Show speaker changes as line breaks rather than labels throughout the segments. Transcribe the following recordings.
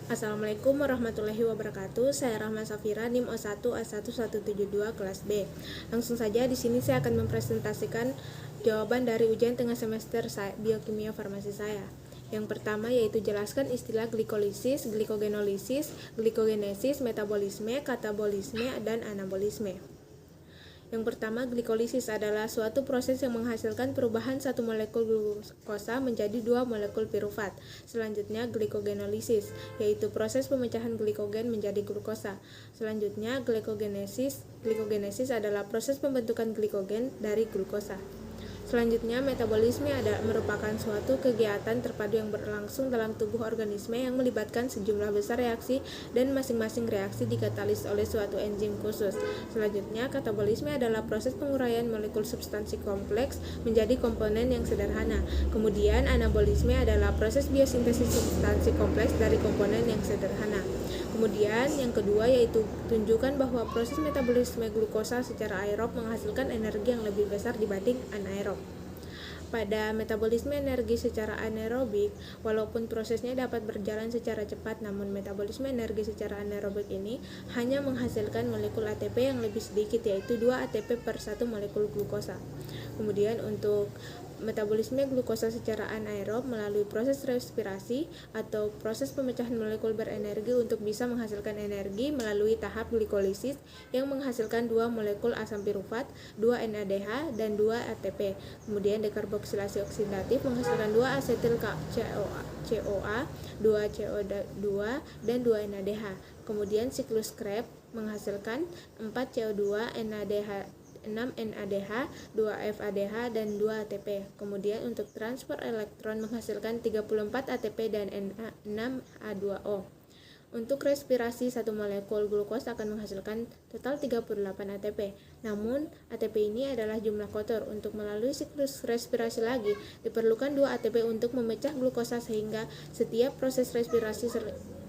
Assalamualaikum warahmatullahi wabarakatuh. Saya Rahma Safira, NIM O1A1172 kelas B. Langsung saja di sini saya akan mempresentasikan jawaban dari ujian tengah semester biokimia farmasi saya. Yang pertama yaitu jelaskan istilah glikolisis, glikogenolisis, glikogenesis, metabolisme, katabolisme, dan anabolisme. Yang pertama, glikolisis adalah suatu proses yang menghasilkan perubahan satu molekul glukosa menjadi dua molekul pirufat. Selanjutnya, glikogenolisis, yaitu proses pemecahan glikogen menjadi glukosa. Selanjutnya, glikogenesis adalah proses pembentukan glikogen dari glukosa. Selanjutnya, metabolisme merupakan suatu kegiatan terpadu yang berlangsung dalam tubuh organisme yang melibatkan sejumlah besar reaksi dan masing-masing reaksi dikatalis oleh suatu enzim khusus. Selanjutnya, katabolisme adalah proses penguraian molekul substansi kompleks menjadi komponen yang sederhana. Kemudian, anabolisme adalah proses biosintesis substansi kompleks dari komponen yang sederhana. Kemudian yang kedua yaitu tunjukkan bahwa proses metabolisme glukosa secara aerob menghasilkan energi yang lebih besar dibanding anaerob. Pada metabolisme energi secara anaerobik, walaupun prosesnya dapat berjalan secara cepat, namun metabolisme energi secara anaerobik ini hanya menghasilkan molekul ATP yang lebih sedikit, yaitu 2 ATP per 1 molekul glukosa. Kemudian untuk metabolisme glukosa secara anaerob melalui proses respirasi atau proses pemecahan molekul berenergi untuk bisa menghasilkan energi melalui tahap glikolisis yang menghasilkan 2 molekul asam pirufat, 2 NADH, dan 2 ATP. Kemudian dekarboksilasi oksidatif menghasilkan 2 asetil CoA, 2 CO2, dan 2 NADH. Kemudian siklus Krebs menghasilkan 4 CO2, NADH, 6 NADH, 2 FADH, dan 2 ATP. Kemudian untuk transfer elektron menghasilkan 34 ATP dan 6 H2O. Untuk respirasi, satu molekul glukos akan menghasilkan total 38 ATP. Namun, ATP ini adalah jumlah kotor. Untuk melalui siklus respirasi lagi, diperlukan 2 ATP untuk memecah glukosa sehingga setiap proses respirasi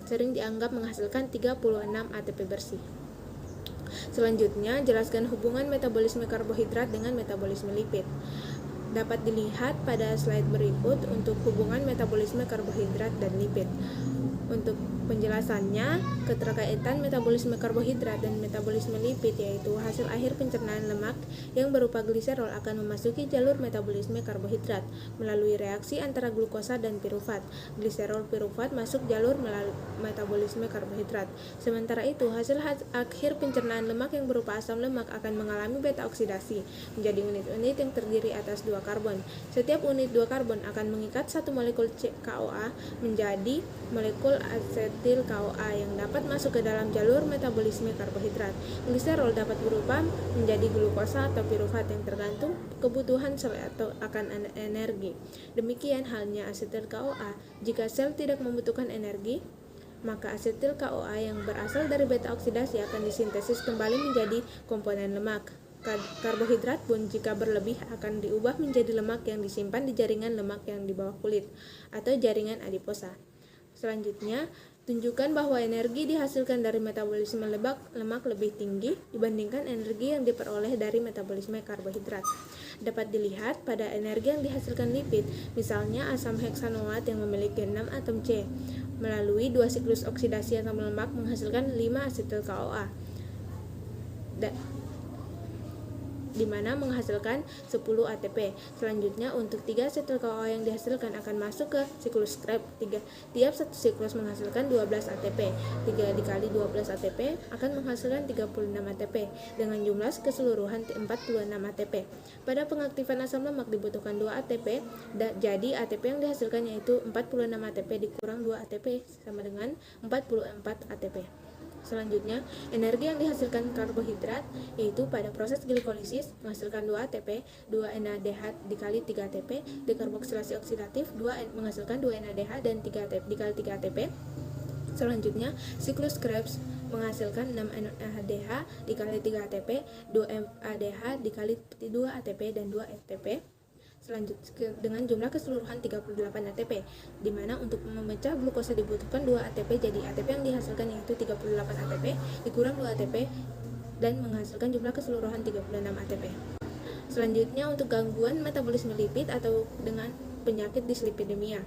sering dianggap menghasilkan 36 ATP bersih. Selanjutnya, jelaskan hubungan metabolisme karbohidrat dengan metabolisme lipid. Dapat dilihat pada slide berikut untuk hubungan metabolisme karbohidrat dan lipid. Untuk penjelasannya, keterkaitan metabolisme karbohidrat dan metabolisme lipid yaitu hasil akhir pencernaan lemak yang berupa gliserol akan memasuki jalur metabolisme karbohidrat melalui reaksi antara glukosa dan pirufat. Gliserol pirufat masuk jalur melalui metabolisme karbohidrat. Sementara itu, hasil akhir pencernaan lemak yang berupa asam lemak akan mengalami beta oksidasi menjadi unit-unit yang terdiri atas 2 karbon. Setiap unit 2 karbon akan mengikat satu molekul CoA menjadi molekul asetil CoA yang dapat masuk ke dalam jalur metabolisme karbohidrat. Gliserol dapat berubah menjadi glukosa atau pirufat yang tergantung kebutuhan sel atau akan energi. Demikian halnya asetil CoA. Jika sel tidak membutuhkan energi, maka asetil CoA yang berasal dari beta oksidasi akan disintesis kembali menjadi komponen lemak. Karbohidrat pun jika berlebih akan diubah menjadi lemak yang disimpan di jaringan lemak yang di bawah kulit atau jaringan adiposa. Selanjutnya, tunjukkan bahwa energi dihasilkan dari metabolisme lemak lebih tinggi dibandingkan energi yang diperoleh dari metabolisme karbohidrat. Dapat dilihat pada energi yang dihasilkan lipid, misalnya asam heksanoat yang memiliki 6 atom C, melalui 2 siklus oksidasi asam lemak menghasilkan 5 asetil CoA. Di mana menghasilkan 10 ATP. Selanjutnya, untuk 3 asetil CoA yang dihasilkan akan masuk ke siklus Krebs. Tiap satu siklus menghasilkan 12 ATP. 3 dikali 12 ATP akan menghasilkan 36 ATP dengan jumlah keseluruhan 46 ATP. Pada pengaktifan asam lemak dibutuhkan 2 ATP, jadi ATP yang dihasilkan yaitu 46 ATP dikurang 2 ATP sama dengan 44 ATP. Selanjutnya, energi yang dihasilkan karbohidrat yaitu pada proses glikolisis menghasilkan 2 ATP, 2 NADH dikali 3 ATP, dekarboksilasi oksidatif menghasilkan 2 NADH dan 3 ATP dikali 3 ATP. Selanjutnya, siklus Krebs menghasilkan 6 NADH dikali 3 ATP, 2 FADH dikali 2 ATP dan 2 ATP. Selanjutnya dengan jumlah keseluruhan 38 ATP, di mana untuk memecah glukosa dibutuhkan 2 ATP, jadi ATP yang dihasilkan yaitu 38 ATP dikurang 2 ATP dan menghasilkan jumlah keseluruhan 36 ATP. Selanjutnya untuk gangguan metabolisme lipid atau dengan penyakit dislipidemia.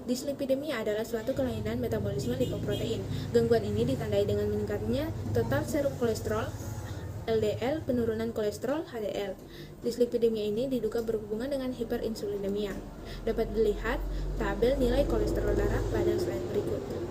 Dislipidemia adalah suatu kelainan metabolisme lipoprotein. Gangguan ini ditandai dengan meningkatnya total serum kolesterol LDL, penurunan kolesterol HDL. Dislipidemia ini diduga berhubungan dengan hiperinsulinemia. Dapat dilihat tabel nilai kolesterol darah pada slide berikut.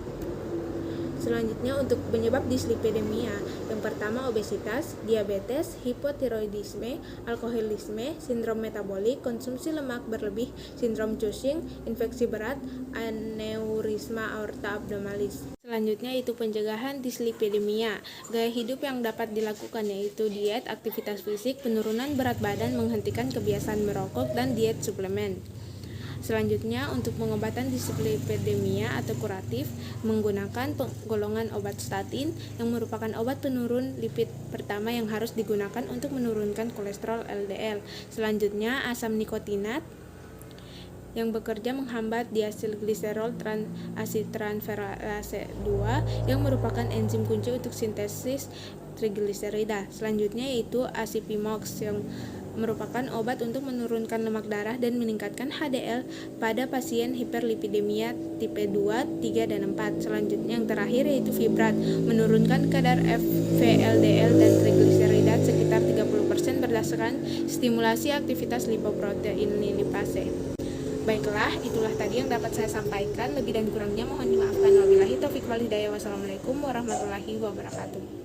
Selanjutnya untuk penyebab dislipidemia, yang pertama obesitas, diabetes, hipotiroidisme, alkoholisme, sindrom metabolik, konsumsi lemak berlebih, sindrom Cushing, infeksi berat, aneurisma aorta abdominalis. Selanjutnya itu pencegahan dislipidemia. Gaya hidup yang dapat dilakukan yaitu diet, aktivitas fisik, penurunan berat badan, menghentikan kebiasaan merokok, dan diet suplemen. Selanjutnya, untuk pengobatan dislipidemia atau kuratif, menggunakan golongan obat statin yang merupakan obat penurun lipid pertama yang harus digunakan untuk menurunkan kolesterol LDL. Selanjutnya, asam nikotinat yang bekerja menghambat diasilgliserol asetransferase 2 yang merupakan enzim kunci untuk sintesis trigliserida. Selanjutnya yaitu asipimox yang merupakan obat untuk menurunkan lemak darah dan meningkatkan HDL pada pasien hiperlipidemia tipe 2, 3, dan 4. Selanjutnya yang terakhir yaitu fibrat, menurunkan kadar VLDL dan trigliserida sekitar 30% berdasarkan stimulasi aktivitas lipoprotein lipase. Baiklah, itulah tadi yang dapat saya sampaikan. Lebih dan kurangnya mohon dimaafkan. Wabillahi taufiq wal hidayah. Wassalamualaikum warahmatullahi wabarakatuh.